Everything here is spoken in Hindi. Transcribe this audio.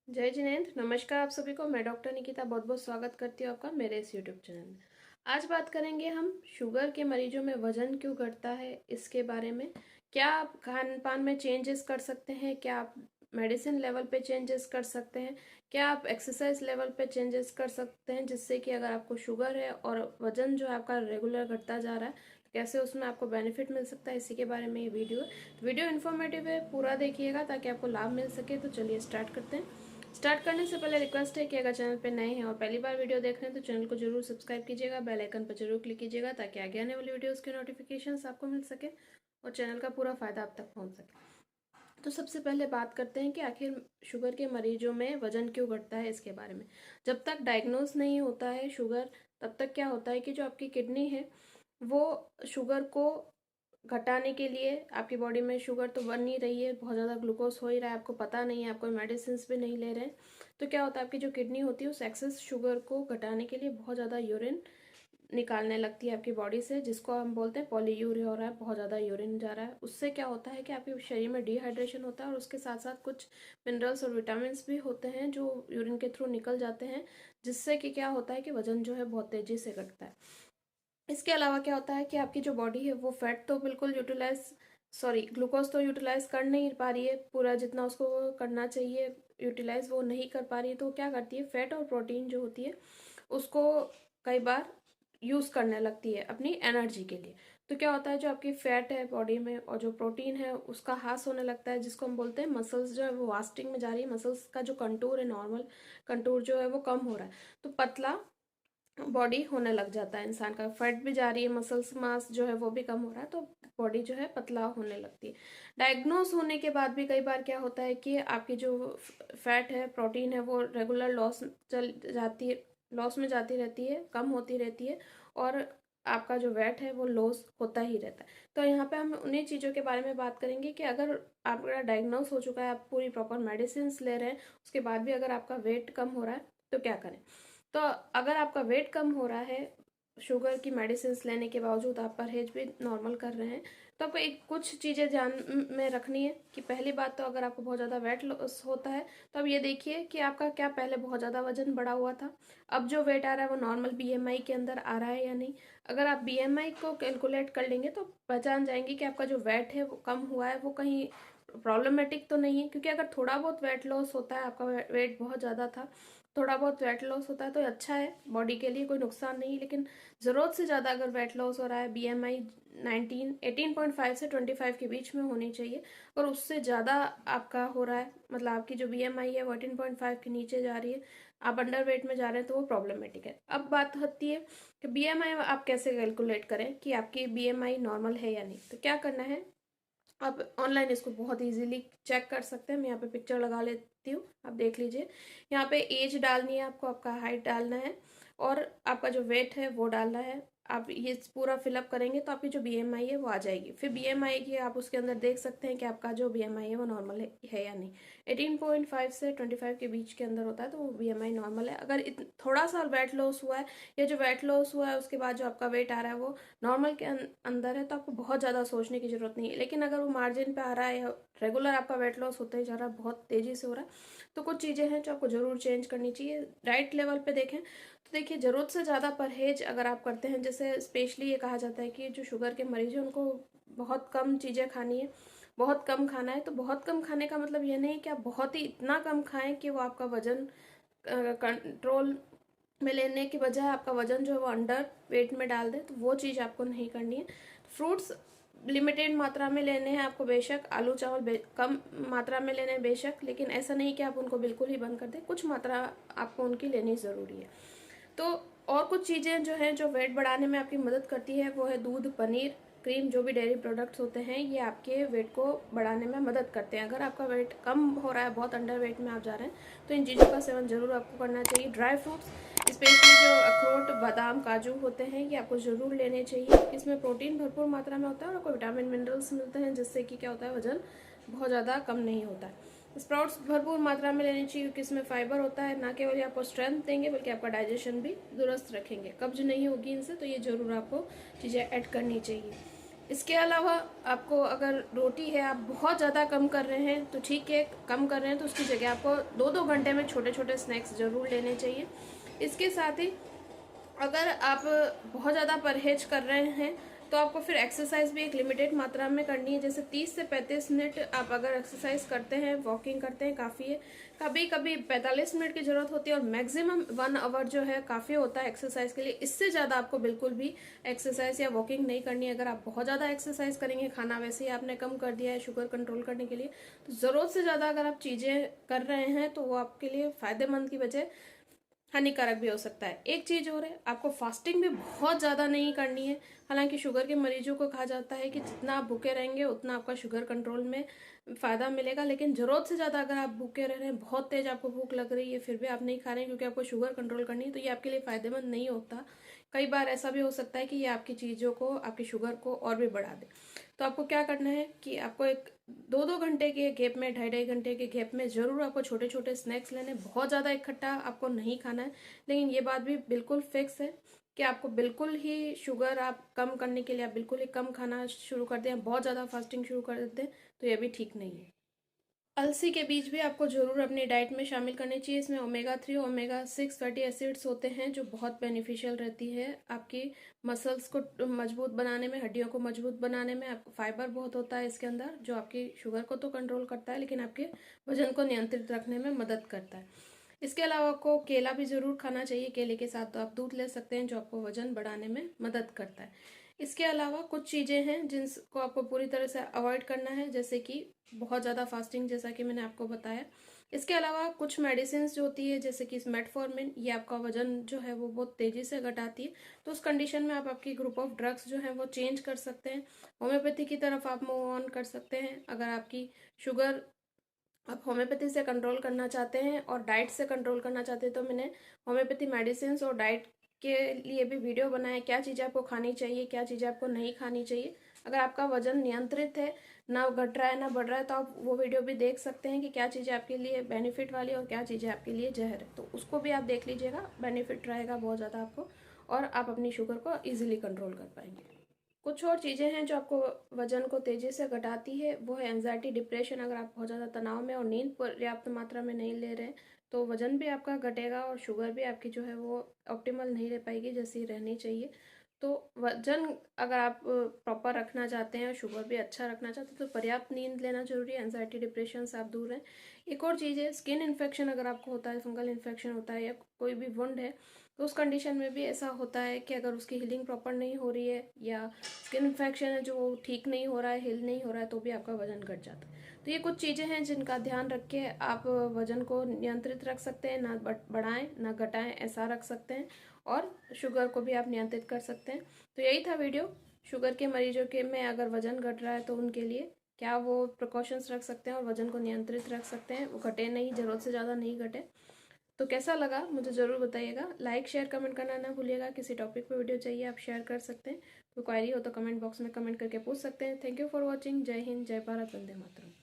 जय जिनेंद्र, नमस्कार आप सभी को। मैं डॉक्टर निकिता बहुत बहुत स्वागत करती हूँ आपका मेरे इस यूट्यूब चैनल में। आज बात करेंगे हम शुगर के मरीजों में वजन क्यों घटता है इसके बारे में। क्या आप खान पान में चेंजेस कर सकते हैं, क्या आप मेडिसिन लेवल पे चेंजेस कर सकते हैं, क्या आप एक्सरसाइज लेवल पे चेंजेस कर सकते हैं, जिससे कि अगर आपको शुगर है और वजन जो है आपका रेगुलर घटता जा रहा है तो कैसे उसमें आपको बेनिफिट मिल सकता है, इसी के बारे में ये वीडियो है। तो वीडियो इन्फॉर्मेटिव है, पूरा देखिएगा ताकि आपको लाभ मिल सके। तो चलिए स्टार्ट करते हैं। स्टार्ट करने से पहले रिक्वेस्ट है कि अगर चैनल पे नए हैं और पहली बार वीडियो देख रहे हैं तो चैनल को जरूर सब्सक्राइब कीजिएगा, बेल आइकन पर जरूर क्लिक कीजिएगा ताकि आगे आने वाली वीडियोस के नोटिफिकेशंस आपको मिल सके और चैनल का पूरा फायदा आप तक पहुंच सके। तो सबसे पहले बात करते हैं कि आखिर शुगर के मरीजों में वजन क्यों घटता है इसके बारे में। जब तक डायग्नोज नहीं होता है शुगर, तब तक क्या होता है कि जो आपकी किडनी है वो शुगर को घटाने के लिए, आपकी बॉडी में शुगर तो बन नहीं रही है, बहुत ज़्यादा ग्लूकोज हो ही रहा है, आपको पता नहीं है, आप कोई मेडिसिन भी नहीं ले रहे हैं, तो क्या होता है आपकी जो किडनी होती है उस एक्सेस शुगर को घटाने के लिए बहुत ज़्यादा यूरिन निकालने लगती है आपकी बॉडी से, जिसको हम बोलते हैं पॉलीयूरिया हो रहा है, बहुत ज़्यादा यूरिन जा रहा है। उससे क्या होता है कि आपके शरीर में डिहाइड्रेशन होता है और उसके साथ साथ कुछ मिनरल्स और विटामिन भी होते हैं जो यूरिन के थ्रू निकल जाते हैं, जिससे कि क्या होता है कि वजन जो है बहुत तेज़ी से घटता है। इसके अलावा क्या होता है कि आपकी जो बॉडी है वो फैट तो बिल्कुल ग्लूकोज तो यूटिलाइज कर नहीं पा रही है, पूरा जितना उसको करना चाहिए यूटिलाइज वो नहीं कर पा रही है, तो क्या करती है फैट और प्रोटीन जो होती है उसको कई बार यूज़ करने लगती है अपनी एनर्जी के लिए। तो क्या होता है जो आपकी फैट है बॉडी में और जो प्रोटीन है उसका ह्रास होने लगता है, जिसको हम बोलते हैं मसल्स जो है वो वास्टिंग में जा रही है, मसल्स का जो कंटूर है, नॉर्मल कंटूर जो है वो कम हो रहा है, तो पतला बॉडी होने लग जाता है इंसान का। फैट भी जा रही है, मसल्स मास जो है वो भी कम हो रहा है, तो बॉडी जो है पतला होने लगती है। डायग्नोस होने के बाद भी कई बार क्या होता है कि आपकी जो फैट है, प्रोटीन है, वो रेगुलर लॉस में जाती रहती है, कम होती रहती है, और आपका जो वेट है वो लॉस होता ही रहता है। तो यहाँ पे हम उन्हीं चीज़ों के बारे में बात करेंगे कि अगर आपका डायग्नोस हो चुका है, आप पूरी प्रॉपर मेडिसिन ले रहे हैं, उसके बाद भी अगर आपका वेट कम हो रहा है तो क्या करें। तो अगर आपका वेट कम हो रहा है शुगर की मेडिसिन लेने के बावजूद, आप परहेज भी नॉर्मल कर रहे हैं, तो आपको एक कुछ चीज़ें ध्यान में रखनी है कि पहली बात तो अगर आपको बहुत ज़्यादा वेट लॉस होता है तो अब ये देखिए कि आपका क्या पहले बहुत ज़्यादा वजन बढ़ा हुआ था, अब जो वेट आ रहा है वो नॉर्मल बीएमआई के अंदर आ रहा है या नहीं। अगर आप बीएमआई को कैलकुलेट कर लेंगे तो पहचान जाएंगे कि आपका जो वेट है वो कम हुआ है, वो कहीं प्रॉब्लमेटिक तो नहीं है। क्योंकि अगर थोड़ा बहुत वेट लॉस होता है, आपका वेट बहुत ज़्यादा था, थोड़ा बहुत वेट लॉस होता है तो अच्छा है, बॉडी के लिए कोई नुकसान नहीं, लेकिन ज़रूरत से ज़्यादा अगर वेट लॉस हो रहा है, बीएमआई 18.5 से 25 के बीच में होनी चाहिए, और उससे ज़्यादा आपका हो रहा है, मतलब आपकी जो बीएमआई है वो 18.5 के नीचे जा रही है, आप अंडर वेट में जा रहे हैं, तो वो प्रॉब्लमेटिक है। अब बात होती है कि बीएमआई आप कैसे कैलकुलेट करें कि आपकी बीएमआई नॉर्मल है या नहीं। तो क्या करना है, आप ऑनलाइन इसको बहुत इजीली चेक कर सकते हैं। मैं यहाँ पे पिक्चर लगा लेती हूँ, आप देख लीजिए। यहाँ पे एज डालनी है आपको, आपका हाइट डालना है और आपका जो वेट है वो डालना है। आप ये पूरा फिलअप करेंगे तो आपकी जो बीएमआई है वो आ जाएगी। फिर बीएमआई की आप उसके अंदर देख सकते हैं कि आपका जो बीएमआई है वो नॉर्मल है या नहीं। 18.5 से 25 के बीच के अंदर होता है तो वो बीएमआई नॉर्मल है। अगर थोड़ा सा वेट लॉस हुआ है या जो वेट लॉस हुआ है उसके बाद जो आपका वेट आ रहा है वो नॉर्मल के अंदर है, तो आपको बहुत ज़्यादा सोचने की ज़रूरत नहीं है। लेकिन अगर वो मार्जिन पे आ रहा है या रेगुलर आपका वेट लॉस होता ही जा रहा है, बहुत तेज़ी से हो रहा है, तो कुछ चीज़ें हैं जो आपको ज़रूर चेंज करनी चाहिए। डाइट लेवल पे देखें तो देखिए, ज़रूरत से ज़्यादा परहेज अगर आप करते हैं, जैसे स्पेशली ये कहा जाता है कि जो शुगर के मरीज हैं उनको बहुत कम चीज़ें खानी है, बहुत कम खाना है। तो बहुत कम खाने का मतलब ये नहीं कि आप बहुत ही इतना कम खाएं कि वो आपका वजन कंट्रोल में लेने की बजाय आपका वजन जो है वो अंडर वेट में डाल दे, तो वो चीज़ आपको नहीं करनी है। फ्रूट्स लिमिटेड मात्रा में लेने हैं आपको, बेशक आलू चावल कम मात्रा में लेने हैं बेशक, लेकिन ऐसा नहीं कि आप उनको बिल्कुल ही बंद कर दें, कुछ मात्रा आपको उनकी लेनी ज़रूरी है। तो और कुछ चीज़ें जो हैं जो वेट बढ़ाने में आपकी मदद करती है वो है दूध, पनीर, क्रीम, जो भी डेयरी प्रोडक्ट्स होते हैं, ये आपके वेट को बढ़ाने में मदद करते हैं। अगर आपका वेट कम हो रहा है, बहुत अंडर वेट में आप जा रहे हैं, तो इन चीज़ों का सेवन ज़रूर आपको करना चाहिए। ड्राई फ्रूट्स स्पेशली जो अखरोट, बादाम, काजू होते हैं, ये आपको ज़रूर लेने चाहिए। इसमें प्रोटीन भरपूर मात्रा में होता है और आपको विटामिन मिनरल्स मिलते हैं, जिससे कि क्या होता है वजन बहुत ज़्यादा कम नहीं होता है। स्प्राउट्स भरपूर मात्रा में लेनी चाहिए क्योंकि इसमें फाइबर होता है, ना केवल ये आपको स्ट्रेंथ देंगे बल्कि आपका डाइजेशन भी दुरुस्त रखेंगे, कब्ज नहीं होगी इनसे, तो ये ज़रूर आपको चीज़ें ऐड करनी चाहिए। इसके अलावा आपको अगर रोटी है आप बहुत ज़्यादा कम कर रहे हैं तो ठीक है, कम कर रहे हैं तो उसकी जगह आपको 2-2 घंटे में छोटे छोटे स्नैक्स ज़रूर लेने चाहिए। इसके साथ ही अगर आप बहुत ज़्यादा परहेज कर रहे हैं तो आपको फिर एक्सरसाइज भी एक लिमिटेड मात्रा में करनी है। जैसे 30 से 35 मिनट आप अगर एक्सरसाइज करते हैं, वॉकिंग करते हैं, काफ़ी है। कभी कभी 45 मिनट की ज़रूरत होती है और मैक्सिमम 1 आवर जो है काफ़ी होता है एक्सरसाइज के लिए। इससे ज़्यादा आपको बिल्कुल भी एक्सरसाइज या वॉकिंग नहीं करनी है। अगर आप बहुत ज़्यादा एक्सरसाइज करेंगे, खाना वैसे ही आपने कम कर दिया है शुगर कंट्रोल करने के लिए, तो ज़रूरत से ज़्यादा अगर आप चीज़ें कर रहे हैं तो वो आपके लिए फ़ायदेमंद की बजाय हानिकारक भी हो सकता है। एक चीज और है, आपको फास्टिंग भी बहुत ज्यादा नहीं करनी है। हालांकि शुगर के मरीजों को कहा जाता है कि जितना आप भूखे रहेंगे उतना आपका शुगर कंट्रोल में फायदा मिलेगा, लेकिन जरूरत से ज्यादा अगर आप भूखे रह रहे हैं, बहुत तेज आपको भूख लग रही है, फिर भी आप नहीं खा रहे हैं क्योंकि आपको शुगर कंट्रोल करनी है, तो ये आपके लिए फायदेमंद नहीं होता। कई बार ऐसा भी हो सकता है कि ये आपकी चीजों को, आपकी शुगर को और भी बढ़ा दे। तो आपको क्या करना है कि आपको एक 2-2 घंटे के गैप में, 2.5-2.5 घंटे के गैप में जरूर आपको छोटे छोटे स्नैक्स लेने। बहुत ज़्यादा इकट्ठा आपको नहीं खाना है, लेकिन ये बात भी बिल्कुल फिक्स है कि आपको बिल्कुल ही शुगर आप कम करने के लिए आप बिल्कुल ही कम खाना शुरू कर दें, बहुत ज़्यादा फास्टिंग शुरू कर देते हैं, तो ये भी ठीक नहीं है। अलसी के बीज भी आपको जरूर अपनी डाइट में शामिल करनी चाहिए। इसमें ओमेगा 3 ओमेगा 6 फैटी एसिड्स होते हैं जो बहुत बेनिफिशियल रहती है आपकी मसल्स को मजबूत बनाने में, हड्डियों को मजबूत बनाने में। आपको फाइबर बहुत होता है इसके अंदर जो आपकी शुगर को तो कंट्रोल करता है लेकिन आपके वजन को नियंत्रित रखने में मदद करता है। इसके अलावा आपको केला भी जरूर खाना चाहिए। केले के साथ तो आप दूध ले सकते हैं जो आपको वजन बढ़ाने में मदद करता है। इसके अलावा कुछ चीज़ें हैं जिनको आपको पूरी तरह से अवॉइड करना है, जैसे कि बहुत ज़्यादा फास्टिंग, जैसा कि मैंने आपको बताया। इसके अलावा कुछ मेडिसिन जो होती है जैसे कि मेटफॉर्मिन, ये आपका वजन जो है वो बहुत तेज़ी से घटाती है, तो उस कंडीशन में आप आपकी ग्रुप ऑफ ड्रग्स जो है वो चेंज कर सकते हैं। होम्योपैथी की तरफ आप मूव ऑन कर सकते हैं। अगर आपकी शुगर आप होम्योपैथी से कंट्रोल करना चाहते हैं और डाइट से कंट्रोल करना चाहते हैं तो मैंने होम्योपैथी मेडिसिन और डाइट के लिए भी वीडियो बनाया, क्या चीज़ें आपको खानी चाहिए, क्या चीज़ें आपको नहीं खानी चाहिए। अगर आपका वजन नियंत्रित है, ना घट रहा है ना बढ़ रहा है, तो आप वो वीडियो भी देख सकते हैं कि क्या चीज़ें आपके लिए बेनिफिट वाली और क्या चीज़ें आपके लिए जहर है, तो उसको भी आप देख लीजिएगा। बेनिफिट रहेगा बहुत ज़्यादा आपको और आप अपनी शुगर को ईजिली कंट्रोल कर पाएंगे। कुछ और चीज़ें हैं जो आपको वजन को तेज़ी से घटाती है, वो है एंजाइटी, डिप्रेशन। अगर आप बहुत ज़्यादा तनाव में और नींद पर्याप्त मात्रा में नहीं ले रहे हैं तो वजन भी आपका घटेगा और शुगर भी आपकी जो है वो ऑप्टिमल नहीं रह पाएगी जैसी रहनी चाहिए। तो वजन अगर आप प्रॉपर रखना चाहते हैं और शुगर भी अच्छा रखना चाहते हैं तो पर्याप्त नींद लेना जरूरी है। एंजाइटी डिप्रेशन से आप दूर रहें। एक और चीज़ है, स्किन इन्फेक्शन अगर आपको होता है, फंगल इन्फेक्शन होता है या कोई भी वुंड है, तो उस कंडीशन में भी ऐसा होता है कि अगर उसकी हीलिंग प्रॉपर नहीं हो रही है या स्किन इन्फेक्शन है जो ठीक नहीं हो रहा है, हील नहीं हो रहा है, तो भी आपका वजन घट जाता है। तो ये कुछ चीज़ें हैं जिनका ध्यान रख के आप वजन को नियंत्रित रख सकते हैं, ना बढ़ाएं ना घटाएं, ऐसा रख सकते हैं, और शुगर को भी आप नियंत्रित कर सकते हैं। तो यही था वीडियो। शुगर के मरीजों के में अगर वजन घट रहा है तो उनके लिए क्या वो प्रिकॉशंस रख सकते हैं और वजन को नियंत्रित रख सकते हैं, वो घटे नहीं, ज़रूरत से ज़्यादा नहीं घटे। तो कैसा लगा मुझे ज़रूर बताइएगा। लाइक शेयर कमेंट करना ना भूलिएगा। किसी टॉपिक पे वीडियो चाहिए आप शेयर कर सकते हैं। कोई क्वायरी हो तो कमेंट बॉक्स में कमेंट करके पूछ सकते हैं। Thank you for watching. जय हिंद, जय भारत, वंदे मातरम।